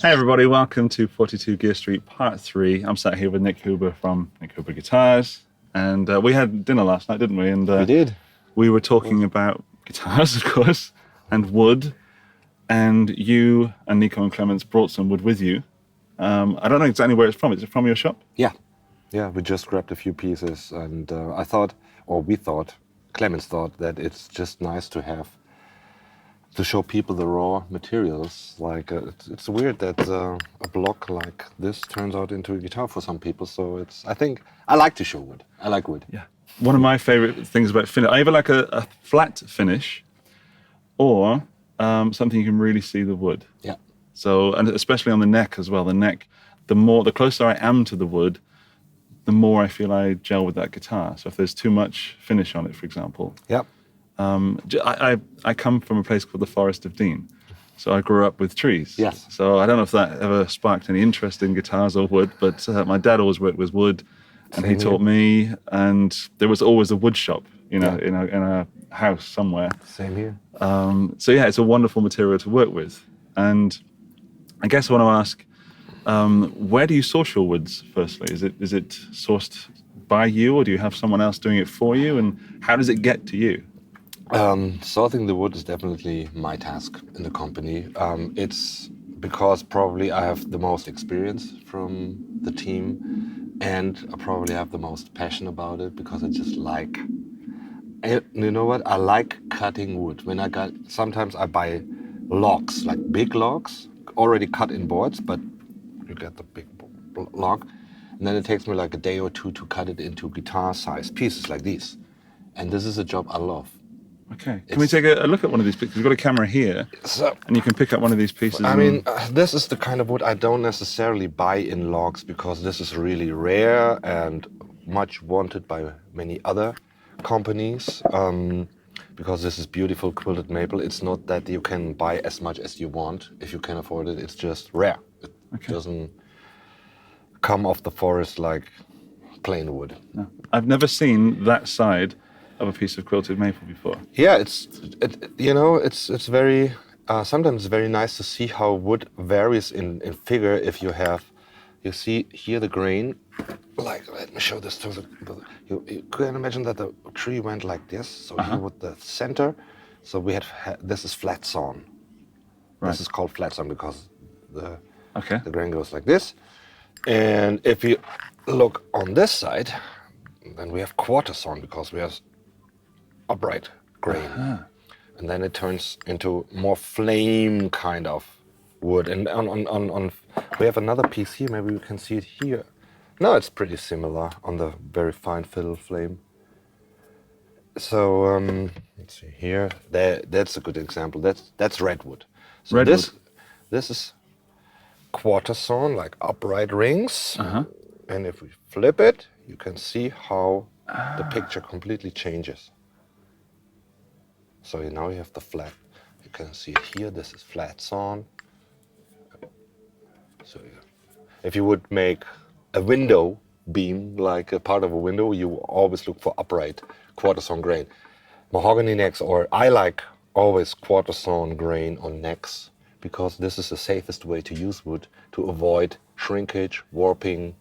Hey everybody, welcome to 𝗏𝗏𝗥𝗧𝗏 Part 3. I'm sat here with Nik Huber from Nik Huber Guitars, and we had dinner last night, didn't we? And we did. We were talking about guitars, of course, and wood, and you and Nico and Clemens brought some wood with you. I don't know exactly where it's from. Is it from your shop? Yeah, we just grabbed a few pieces, and I thought, or we thought, Clemens thought that it's just nice to have to show people the raw materials. Like it's weird that a block like this turns out into a guitar for some people. So I think I like to show wood. I like wood. Yeah. One of my favorite things about finish, I either like a flat finish or something you can really see the wood. Yeah. So, and especially on the neck as well. The neck, the closer I am to the wood, the more I feel I gel with that guitar. So if there's too much finish on it, for example. Yeah. I come from a place called the Forest of Dean, so I grew up with trees. Yes. So I don't know if that ever sparked any interest in guitars or wood, but my dad always worked with wood, and he taught me. And there was always a wood shop, in a house somewhere. Same here. So yeah, it's a wonderful material to work with. And I guess I want to ask, where do you source your woods? Firstly, is it sourced by you, or do you have someone else doing it for you? And how does it get to you? Sorting the wood is definitely my task in the company. It's because probably I have the most experience from the team, and I probably have the most passion about it because I just like. And you know what? I like cutting wood. Sometimes I buy logs, like big logs, already cut in boards, but you get the big log, and then it takes me like a day or two to cut it into guitar-sized pieces like these. And this is a job I love. Okay. Can we take a look at one of these pieces? We've got a camera here, and you can pick up one of these pieces. I mean, this is the kind of wood I don't necessarily buy in logs because this is really rare and much wanted by many other companies. Because this is beautiful quilted maple. It's not that you can buy as much as you want if you can afford it. It's just rare. It doesn't come off the forest like plain wood. No. I've never seen that side of a piece of quilted maple before. Yeah, it's very sometimes very nice to see how wood varies in figure. If you see here the grain, like let me show this to you can imagine that the tree went like this. So here with the center, so we this is flat sawn. Right. This is called flat sawn because the grain goes like this. And if you look on this side, then we have quarter sawn because we have upright grain, and then it turns into more flame kind of wood. And on we have another piece here. Maybe you can see it here. No, it's pretty similar on the very fine fiddle flame. So let's see here. That's a good example. That's redwood. So redwood. This is quarter sawn, like upright rings. And if we flip it, you can see how the picture completely changes. So now you have the flat. You can see it here. This is flat sawn. So if you would make a window beam, like a part of a window, you always look for upright quarter sawn grain. Mahogany necks, or I like always quarter sawn grain on necks because this is the safest way to use wood to avoid shrinkage, warping.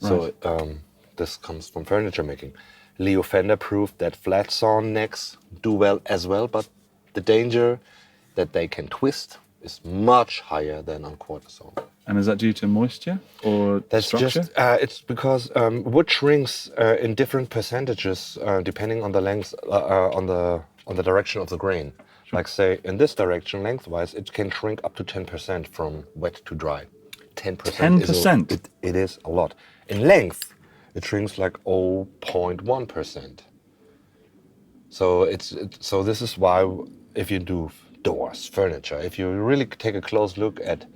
Right. So this comes from furniture making. Leo Fender proved that flat sawn necks do well as well, but the danger that they can twist is much higher than on quarter sawn. And is that due to moisture or structure? It's because wood shrinks in different percentages depending on the length, on the direction of the grain. Sure. Like say in this direction, lengthwise, it can shrink up to 10% from wet to dry. 10%. 10%. It is a lot. In length, it shrinks like 0.1%. So so this is why if you do doors, furniture, if you really take a close look at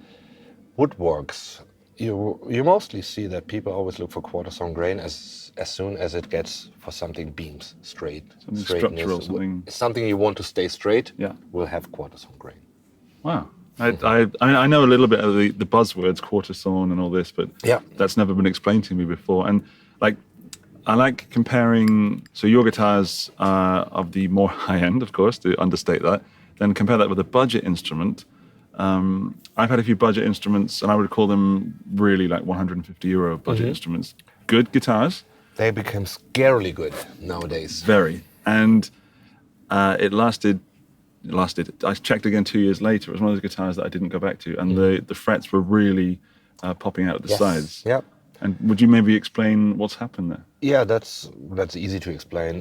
woodworks, you mostly see that people always look for quarter sawn grain as soon as it gets for something beams, straightness, structural, something you want to stay straight. Yeah, will have quarter sawn grain. Wow. I know a little bit of the buzzwords, quarter sawn and all this, but that's never been explained to me before. And I like comparing, so your guitars are of the more high end, of course, to understate that, then compare that with a budget instrument. I've had a few budget instruments, and I would call them really like €150 budget instruments. Good guitars. They became scarily good nowadays. Very. And it lasted. I checked again 2 years later. It was one of those guitars that I didn't go back to, and the frets were really popping out at the sides. Yep. And would you maybe explain what's happened there? Yeah, that's easy to explain.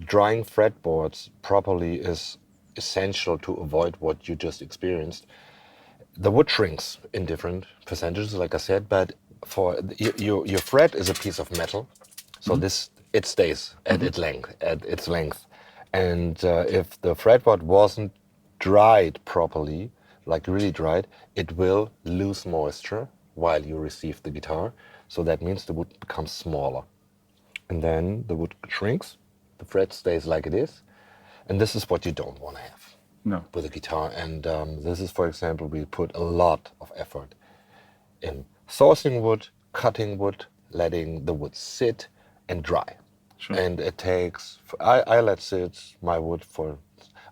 Drying fretboards properly is essential to avoid what you just experienced. The wood shrinks in different percentages, like I said, but for your fret is a piece of metal, so it stays at its length. And if the fretboard wasn't dried properly, like really dried, it will lose moisture while you receive the guitar. So that means the wood becomes smaller. And then the wood shrinks, the fret stays like it is. And this is what you don't want to have with a guitar. And this is, for example, we put a lot of effort in sourcing wood, cutting wood, letting the wood sit and dry. Sure. And it takes, I let sit my wood for,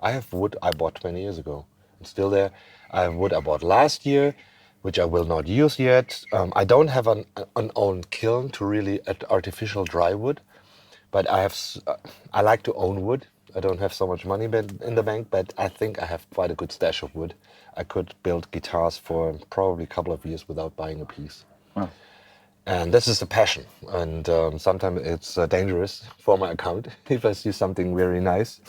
I have wood I bought 20 years ago. It's still there. I have wood I bought last year, which I will not use yet. I don't have an own kiln to really artificial dry wood, but I like to own wood. I don't have so much money in the bank, but I think I have quite a good stash of wood. I could build guitars for probably a couple of years without buying a piece. Wow. And this is a passion, and sometimes it's dangerous for my account if I see something very nice.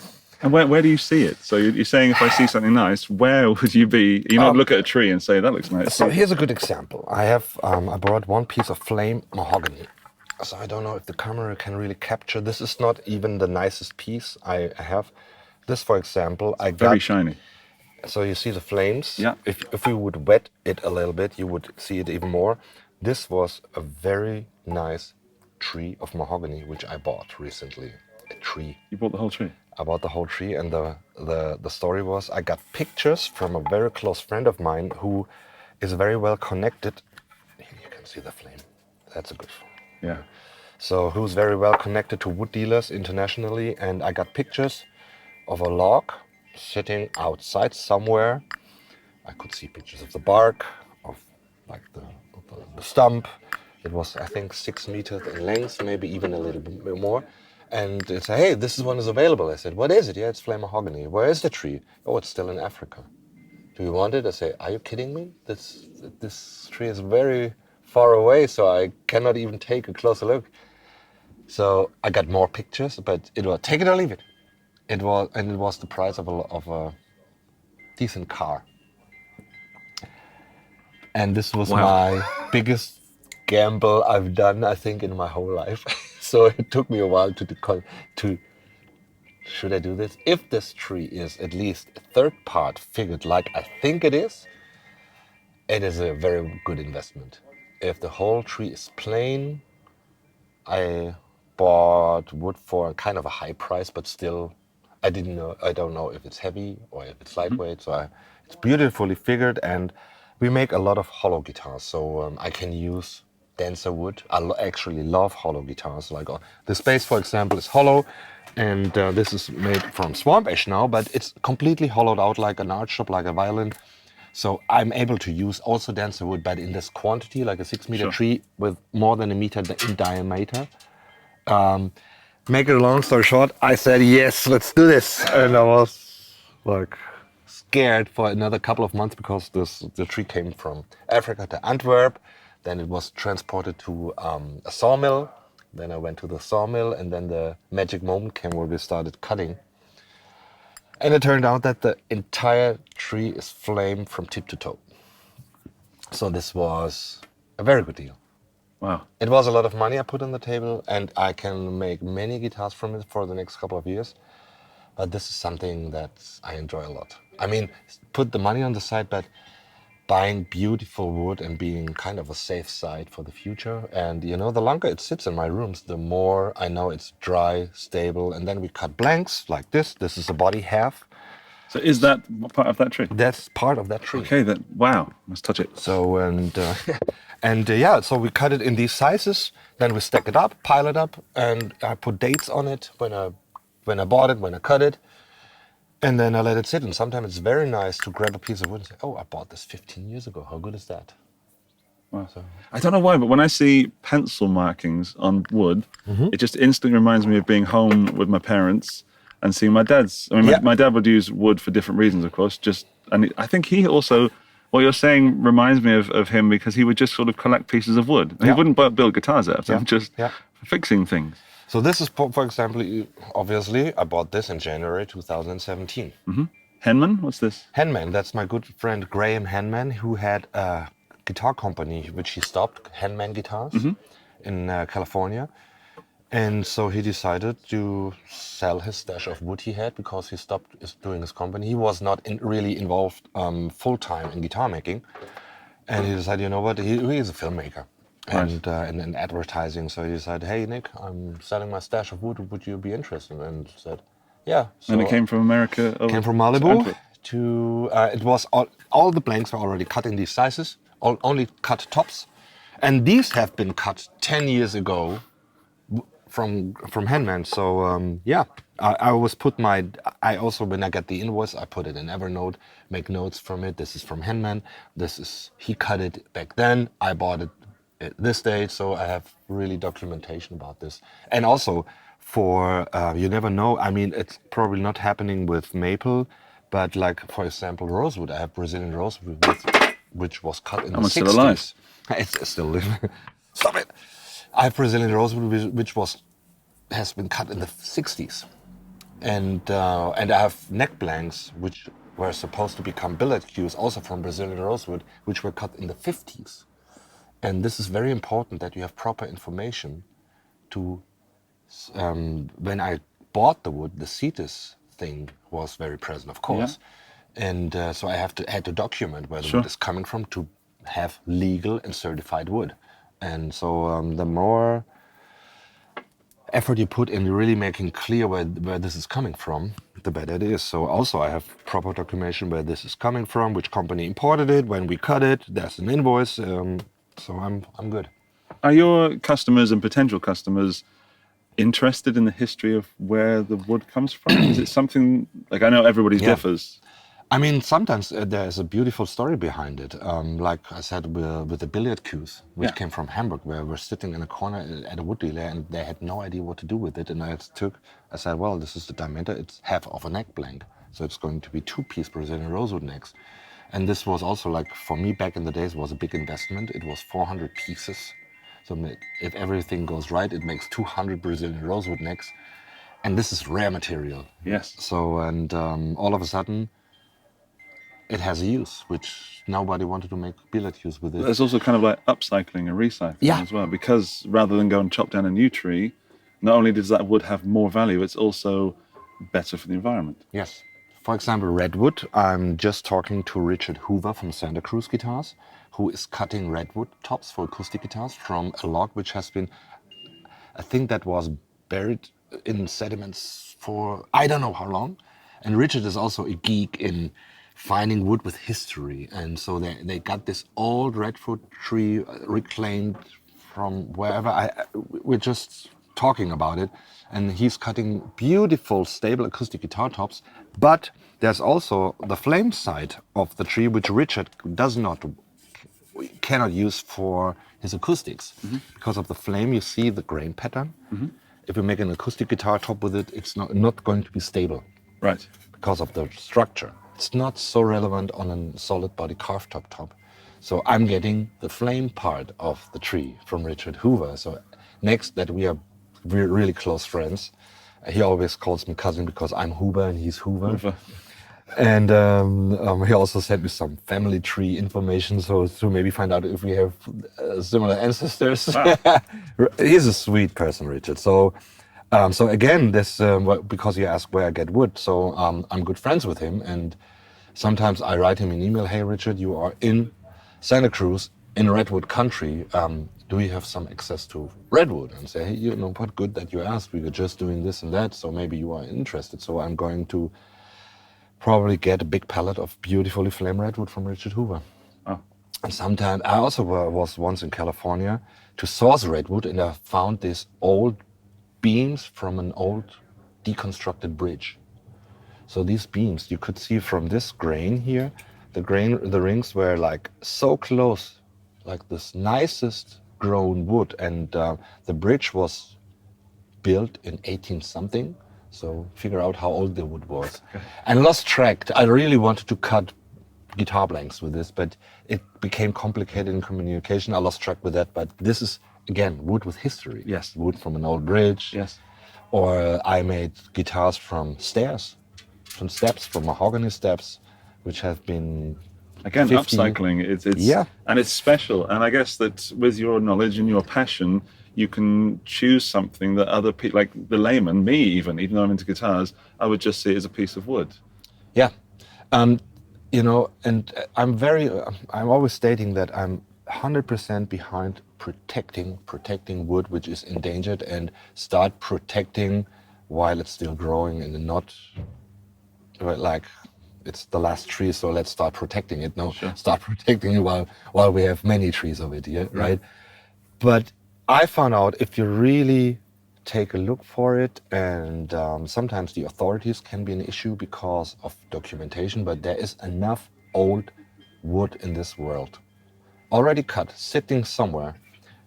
And where do you see it? So you're saying if I see something nice, where would you be? You not look at a tree and say, that looks nice. So here's a good example. I brought one piece of flame mahogany. So I don't know if the camera can really capture. This is not even the nicest piece I have. This, for example, Very shiny. So you see the flames? Yeah. If you would wet it a little bit, you would see it even more. This was a very nice tree of mahogany, which I bought recently. A tree. You bought the whole tree? I bought the whole tree, and the story was I got pictures from a very close friend of mine who is very well connected. Here you can see the flame. That's a good one. Yeah. So who's very well connected to wood dealers internationally, and I got pictures of a log sitting outside somewhere. I could see pictures of the bark, of like the stump. It was, I think, 6 meters in length, maybe even a little bit more. And it said, hey, this one is available. I said, what is it? Yeah, it's flame mahogany. Where is the tree? Oh, it's still in Africa. Do you want it? I say, are you kidding me? This tree is very far away, so I cannot even take a closer look. So I got more pictures, but it was take it or leave it. It was the price of a decent car. And this was my biggest gamble I've done, I think, in my whole life. So it took me a while to should I do this? If this tree is at least a third part figured like I think it is a very good investment. If the whole tree is plain, I bought wood for kind of a high price, but still I don't know if it's heavy or if it's lightweight. So it's beautifully figured, and we make a lot of hollow guitars. So I can use denser wood. I actually love hollow guitars. Like the Space, for example, is hollow, and this is made from swamp ash now, but it's completely hollowed out like an art shop, like a violin. So I'm able to use also denser wood, but in this quantity, like a 6 meter tree with more than a meter in diameter. Make it a long story short, I said, yes, let's do this. And I was like scared for another couple of months because the tree came from Africa to Antwerp. Then it was transported to a sawmill. Then I went to the sawmill, and then the magic moment came where we started cutting. And it turned out that the entire tree is flame from tip to toe. So this was a very good deal. Wow. It was a lot of money I put on the table, and I can make many guitars from it for the next couple of years. But this is something that I enjoy a lot. I mean, put the money on the side, but buying beautiful wood and being kind of a safe side for the future. And the longer it sits in my rooms, the more I know it's dry, stable. And then we cut blanks like this. This is a body half. So is that part of that tree? That's part of that tree. Okay, then. Wow. Let's touch it. So, so we cut it in these sizes. Then we stack it up, pile it up, and I put dates on it when I bought it, when I cut it. And then I let it sit. And sometimes it's very nice to grab a piece of wood and say, oh, I bought this 15 years ago. How good is that? Wow. I don't know why, but when I see pencil markings on wood, it just instantly reminds me of being home with my parents and seeing my dad's. I mean, my dad would use wood for different reasons, of course. And I think he also, what you're saying reminds me of him, because he would just sort of collect pieces of wood. He wouldn't build guitars out of them, just fixing things. So this is, for example, obviously, I bought this in January 2017. Henman, what's this? Henman, that's my good friend Graham Henman, who had a guitar company which he stopped, Henman Guitars, in California. And so he decided to sell his stash of wood he had, because he stopped doing his company. He was not really involved full-time in guitar making. And he decided, you know what, he is a filmmaker. And in advertising, so he decided, hey Nick, I'm selling my stash of wood, would you be interested? And said, yeah. So and it came from America? Came from Malibu to it was all the blanks were already cut in these sizes, only cut tops. And these have been cut 10 years ago from Henman. So yeah, I always put I also, when I get the invoice, I put it in Evernote, make notes from it. This is from Henman. He cut it back then. I bought it at this date, so I have really documentation about this. And also for, you never know, I mean, it's probably not happening with maple, but like, for example, rosewood. I have Brazilian rosewood, which was cut in the 60s. Still alive. It's still living. Stop it. I have Brazilian rosewood, which has been cut in the 60s. And I have neck blanks, which were supposed to become billet cues, also from Brazilian rosewood, which were cut in the 50s. And this is very important, that you have proper information to, when I bought the wood, the CITES thing was very present, of course. Yeah. And so I had to document where the wood is coming from to have legal and certified wood. And so the more effort you put in really making clear where this is coming from, the better it is. So also I have proper documentation where this is coming from, which company imported it, when we cut it, there's an invoice. So I'm good. Are your customers and potential customers interested in the history of where the wood comes from? Is it something, like, I know everybody differs. I mean, sometimes there's a beautiful story behind it. Like I said, with the billiard cues, which came from Hamburg, where we're sitting in a corner at a wood dealer, and they had no idea what to do with it. And I said, well, this is the diameter. It's half of a neck blank. So it's going to be 2-piece Brazilian rosewood necks. And this was also, like, for me back in the days, was a big investment. It was 400 pieces. So if everything goes right, it makes 200 Brazilian rosewood necks. And this is rare material. Yes. So, and all of a sudden, it has a use, which nobody wanted to make billet cues with it. There's also kind of like upcycling and recycling as well, because rather than go and chop down a new tree, not only does that wood have more value, it's also better for the environment. Yes. For example, redwood. I'm just talking to Richard Huber from Santa Cruz Guitars, who is cutting redwood tops for acoustic guitars from a log which has been, I think that was buried in sediments for I don't know how long. And Richard is also a geek in finding wood with history. And so they got this old redwood tree reclaimed from wherever. We're just talking about it. And he's cutting beautiful, stable acoustic guitar tops. But there's also the flame side of the tree, which Richard cannot use for his acoustics. Because of the flame, you see the grain pattern. If you make an acoustic guitar top with it, it's not going to be stable. Right. Because of the structure. It's not so relevant on a solid body carved top. So I'm getting the flame part of the tree from Richard Huber. So next that we're really close friends. He always calls me cousin because I'm Huber and he's Hoover. And he also sent me some family tree information, so to maybe find out if we have similar ancestors. Wow. He's a sweet person, Richard. So again, this because you asked where I get wood. So I'm good friends with him, and sometimes I write him an email. Hey, Richard, you are in Santa Cruz in Redwood country. Do you have some access to redwood? And say, hey, you know, what good that you asked. We were just doing this and that, so maybe you are interested. So I'm going to probably get a big pallet of beautifully flame redwood from Richard Huber. Oh. And sometimes I also was once in California to source redwood, and I found these old beams from an old deconstructed bridge. So these beams, you could see from this grain here, the rings were like so close, like this nicest grown wood, and the bridge was built in 18 something. So figure out how old the wood was. Okay. And lost track. I really wanted to cut guitar blanks with this, but it became complicated in communication. I lost track with that, but this is, again, wood with history. Yes. Wood from an old bridge. Yes. Or I made guitars from stairs, from steps, from mahogany steps, which have been again 50. Upcycling. It's yeah, and it's special. And I guess that with your knowledge and your passion, you can choose something that other people, like the layman, me even though I'm into guitars, I would just see it as a piece of wood. Yeah, you know, and I'm always stating that I'm 100% behind protecting wood which is endangered, and start protecting while it's still growing, and not like it's the last tree, so let's start protecting it. No, sure. Start protecting it while we have many trees of it, yeah, right? But I found out if you really take a look for it, and sometimes the authorities can be an issue because of documentation, but there is enough old wood in this world already cut, sitting somewhere,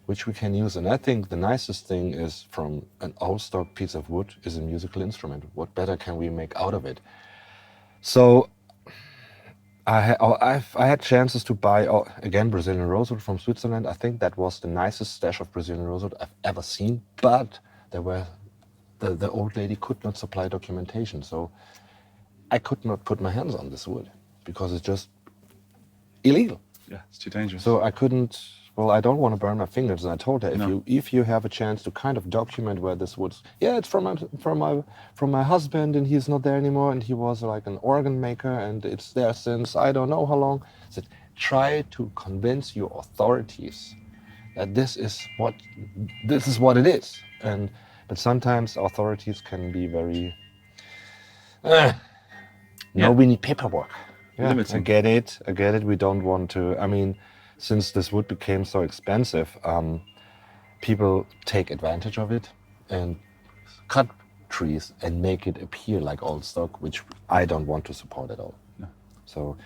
which we can use. And I think the nicest thing is, from an old stock piece of wood is a musical instrument. What better can we make out of it? So I had chances to buy, again, Brazilian rosewood from Switzerland. I think that was the nicest stash of Brazilian rosewood I've ever seen, but there were, the old lady could not supply documentation. So I could not put my hands on this wood because it's just illegal. Yeah, it's too dangerous. So I couldn't, well, I don't want to burn my fingers. And I told her, if you have a chance to kind of document where this wood's, it's from my husband, and he's not there anymore, and he was like an organ maker, and it's there since I don't know how long. I said, try to convince your authorities that this is what it is. But sometimes authorities can be very, no, we need paperwork. Yeah, limiting. I get it. We don't want to, I mean, since this wood became so expensive, people take advantage of it and cut trees and make it appear like old stock, which I don't want to support at all. No. So,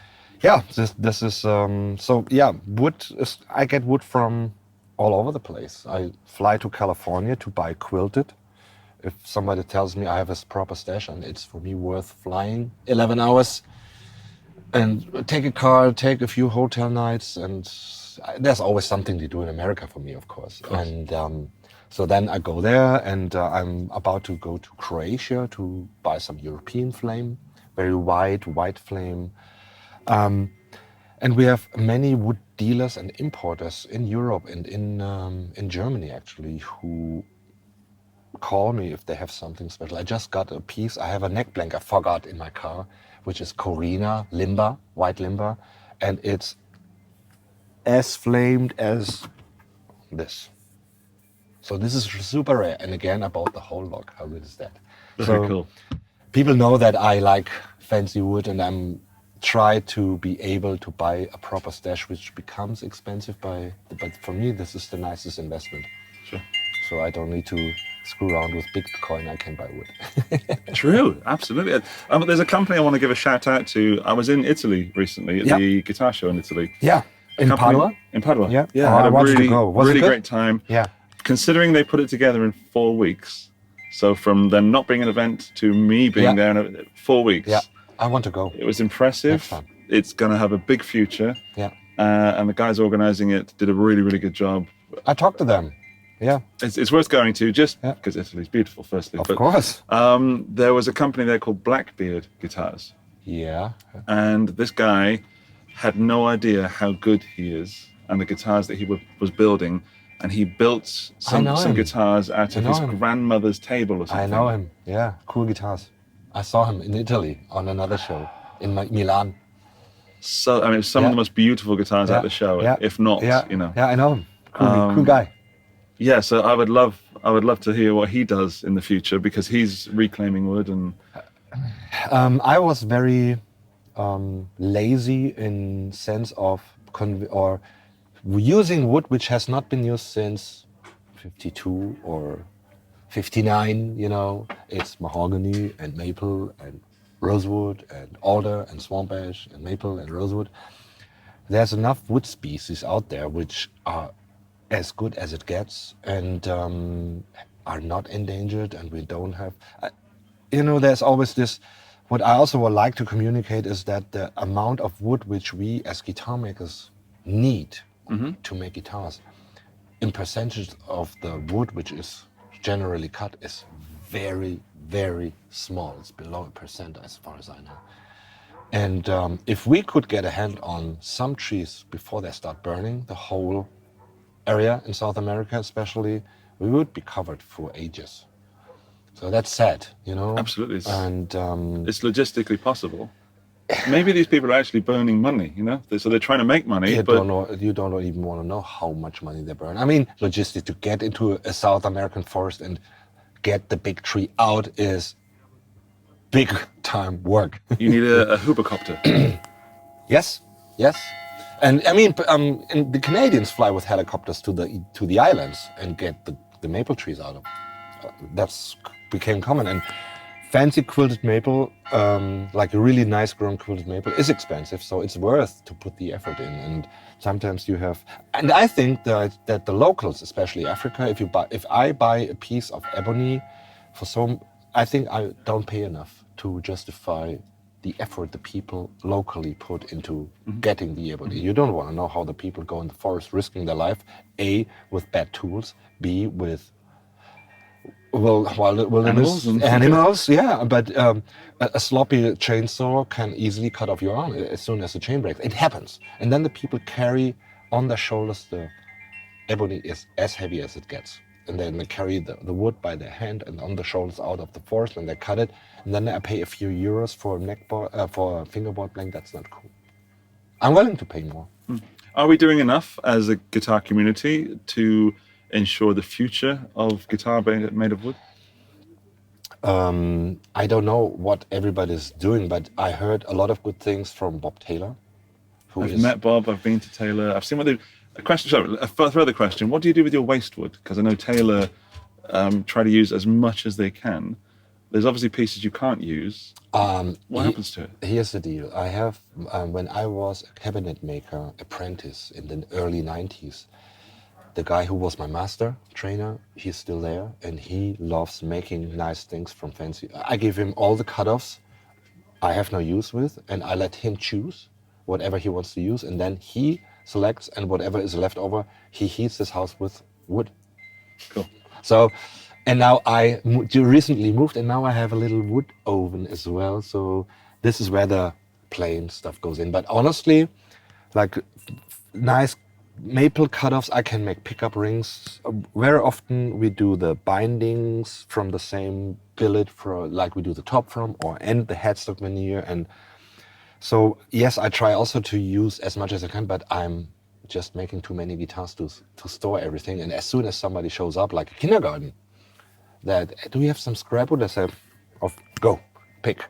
yeah, this is, wood is, I get wood from all over the place. I fly to California to buy quilted. If somebody tells me I have a proper stash, and it's for me worth flying 11 hours and take a car, take a few hotel nights, and there's always something to do in America for me, of course. And so then I go there, and I'm about to go to Croatia to buy some European flame, very white flame. And we have many wood dealers and importers in Europe and in Germany, actually, who call me if they have something special. I just got a piece. I have a neck blank I forgot in my car, which is limba, white limba, and it's as flamed as this. So this is super rare. And again, I bought the whole log. How good is that? Very cool. People know that I like fancy wood, and I'm try to be able to buy a proper stash, which becomes expensive but for me, this is the nicest investment. Sure. So I don't need to screw around with Bitcoin, I can buy wood. True, absolutely. There's a company I want to give a shout out to. I was in Italy recently at the guitar show in Italy. Yeah, in Padua? In Padua. Yeah, I had a really, really good? great time. Yeah. Considering they put it together in 4 weeks, so from them not being an event to me being there in 4 weeks. Yeah, I want to go. It was impressive. It's going to have a big future. Yeah. And the guys organizing it did a really, really good job. I talked to them. Yeah, it's worth going to, just because Italy's beautiful, firstly. Of course. There was a company there called Blackbeard Guitars. Yeah. And this guy had no idea how good he is and the guitars that he was building. And he built some guitars out of his grandmother's table or something. I know him. Yeah, cool guitars. I saw him in Italy on another show in Milan. So, I mean, some of the most beautiful guitars at the show, if not, you know. Yeah, I know him. Cool guy. Yeah, so I would love to hear what he does in the future, because he's reclaiming wood. And I was very lazy in sense of using wood which has not been used since 52 or 59. You know, it's mahogany and maple and rosewood and alder and swamp ash and maple and rosewood. There's enough wood species out there which are as good as it gets and are not endangered, and we don't have... there's always this... What I also would like to communicate is that the amount of wood which we as guitar makers need to make guitars in percentage of the wood which is generally cut is very, very small. It's below 1% as far as I know. And if we could get a hand on some trees before they start burning, the whole area in South America especially, we would be covered for ages. So that's sad, Absolutely. And it's logistically possible. Maybe these people are actually burning money, so they're trying to make money. You don't even want to know how much money they burn. I mean, logistics to get into a South American forest and get the big tree out is big time work. You need a 𝗚𝗏𝗥𝗧𝗏. Yes. And I mean, and the Canadians fly with helicopters to the islands and get the maple trees out of. That's became common. And fancy quilted maple, like a really nice grown quilted maple, is expensive. So it's worth to put the effort in. And sometimes you have, and I think that the locals, especially Africa, if I buy a piece of ebony I think I don't pay enough to justify the effort the people locally put into getting the ebony. You don't want to know how the people go in the forest risking their life, A, with bad tools, B, with animals, yeah. But a sloppy chainsaw can easily cut off your arm as soon as the chain breaks. It happens. And then the people carry on their shoulders, the ebony is as heavy as it gets. And then they carry the wood by their hand and on the shoulders out of the forest, and they cut it. And then I pay a few euros for a fingerboard blank. That's not cool. I'm willing to pay more. Are we doing enough as a guitar community to ensure the future of guitar made of wood? I don't know what everybody's doing, but I heard a lot of good things from Bob Taylor. I've met Bob, I've been to Taylor, I've seen what they... A further question, what do you do with your waste wood? Because I know Taylor try to use as much as they can. There's obviously pieces you can't use. What happens to it? Here's the deal. I have, when I was a cabinet maker apprentice in the early 90s, the guy who was my master trainer, he's still there, and he loves making nice things from fancy. I give him all the cutoffs I have no use with, and I let him choose whatever he wants to use, and then he selects, and whatever is left over, he heats his house with wood. Cool. So, and now I recently moved, and now I have a little wood oven as well. So this is where the plain stuff goes in. But honestly, like nice maple cutoffs, I can make pickup rings. Very often we do the bindings from the same billet, like we do the top from, and the headstock veneer. And so, yes, I try also to use as much as I can, but I'm just making too many guitars to store everything. And as soon as somebody shows up, like a kindergarten, do we have some scrap wood? I say, go, pick,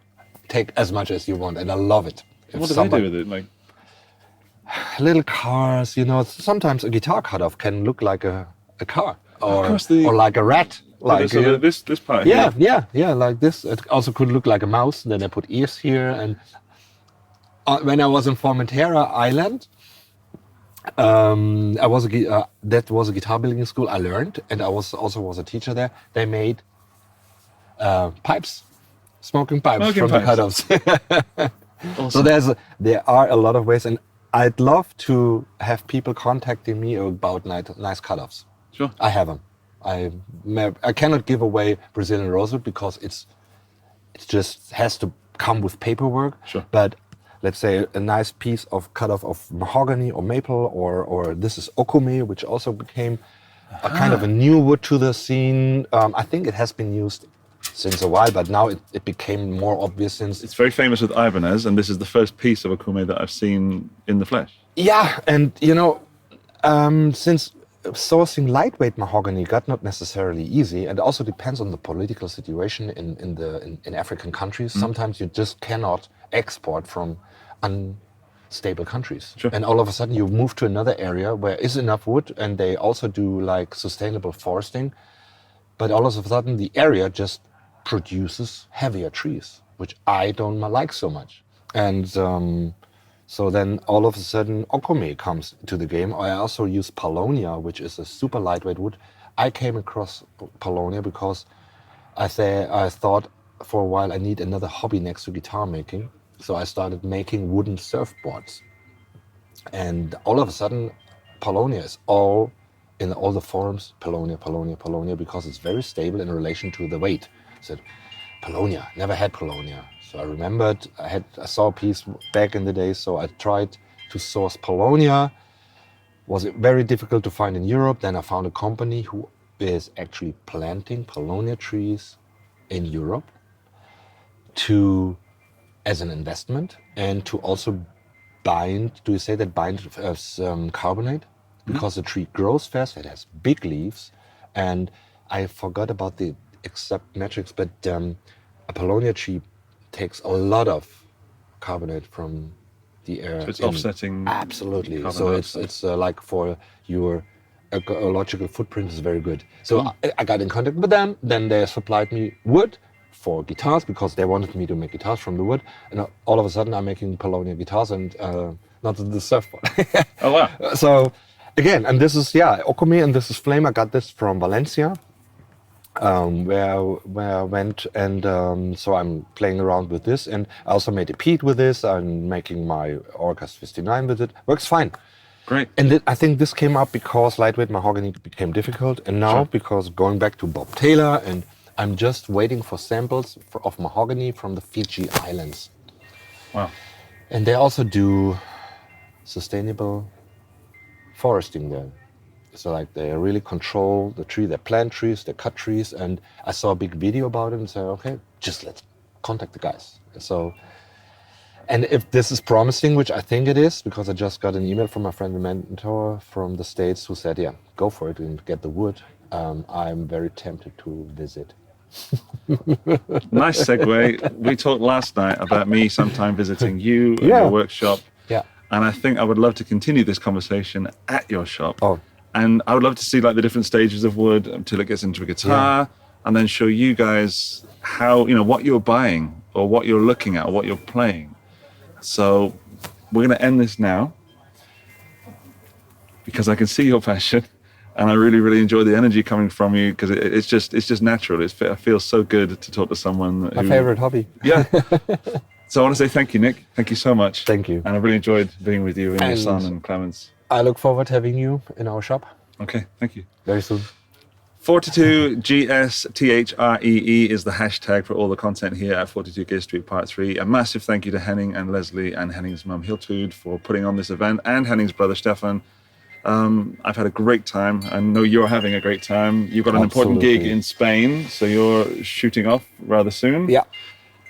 take as much as you want. And I love it. What do they do with it? Like little cars, sometimes a guitar cutoff can look like a car or like a rat. Like this part. Yeah, like this. It also could look like a mouse. And then I put ears here. And when I was in Formentera Island, that was a guitar building school. I learned, and I was a teacher there. They made smoking pipes from the cutoffs. Awesome. So there are a lot of ways, and I'd love to have people contacting me about nice cutoffs. Sure. I have them. I cannot give away Brazilian rosewood because it just has to come with paperwork. Sure. But let's say a nice piece of cutoff of mahogany or maple, or this is 𝗚𝗏𝗏𝗧𝗏, which also became a kind of a new wood to the scene. I think it has been used since a while, but now it became more obvious since... It's very famous with Ibanez, and this is the first piece of 𝗚𝗏𝗏𝗧𝗏 that I've seen in the flesh. Yeah, and since sourcing lightweight mahogany got not necessarily easy, and also depends on the political situation in African countries. Sometimes you just cannot export from unstable countries. Sure. And all of a sudden you move to another area where is enough wood, and they also do like sustainable foresting. But all of a sudden the area just produces heavier trees, which I don't like so much. And so then all of a sudden 𝗚𝗨𝗜𝗦 comes to the game. I also use paulownia, which is a super lightweight wood. I came across paulownia because I thought for a while I need another hobby next to guitar making. So I started making wooden surfboards. And all of a sudden, paulownia is in all the forums, paulownia, because it's very stable in relation to the weight. I said, paulownia, never had paulownia. So I remembered, I saw a piece back in the day, so I tried to source paulownia. Was very difficult to find in Europe. Then I found a company who is actually planting paulownia trees in Europe as an investment and to also bind carbonate, because the tree grows fast, it has big leaves. And I forgot about the exact metrics, but a paulownia tree takes a lot of carbonate from the air. So it's offsetting. Absolutely. So it's like for your ecological footprint is very good. So I got in contact with them. Then they supplied me wood for guitars because they wanted me to make guitars from the wood. And all of a sudden I'm making paulownia guitars and not the surfboard. Oh, wow. So again, and this is, 𝗚𝗨𝗜𝗦, and this is Flame. I got this from Valencia, where I went, and so I'm playing around with this, and I also made a 𝗏𝗏 with this. I'm making my 𝗚𝗏𝗧𝗏𝗏 with it. Works fine. Great. And I think this came up because lightweight mahogany became difficult, and now because going back to Bob Taylor, and I'm just waiting for samples of mahogany from the Fiji Islands. Wow. And they also do sustainable foresting there. So like they really control the tree, they plant trees, they cut trees, and I saw a big video about it and said, okay, just let's contact the guys. So, and if this is promising, which I think it is, because I just got an email from my friend and mentor from the States who said, yeah, go for it and get the wood. I'm very tempted to visit. Nice segue. We talked last night about me sometime visiting you at your workshop. Yeah. And I think I would love to continue this conversation at your shop. Oh. And I would love to see like the different stages of wood until it gets into a guitar, and then show you guys how, what you're buying or what you're looking at or what you're playing. So we're going to end this now because I can see your passion. And I really, really enjoy the energy coming from you because it's just natural. It feels so good to talk to someone. My favorite hobby. Yeah. So I want to say thank you, Nik. Thank you so much. Thank you. And I really enjoyed being with you and your son and Clemens. I look forward to having you in our shop. Okay, thank you. Very soon. 𝗏𝗏𝗏𝗧𝗏𝗏 is the hashtag for all the content here at 42 Gay Street Part 3. A massive thank you to Henning and Leslie and Henning's mum 𝗚𝗏𝗏𝗏𝗏 for putting on this event, and Henning's brother Stefan. I've had a great time. I know you're having a great time. You've got an important gig in Spain, so you're shooting off rather soon. Yeah.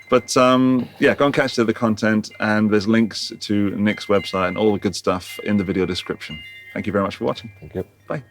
But go and catch the other content, and there's links to Nik's website and all the good stuff in the video description. Thank you very much for watching. Thank you. Bye.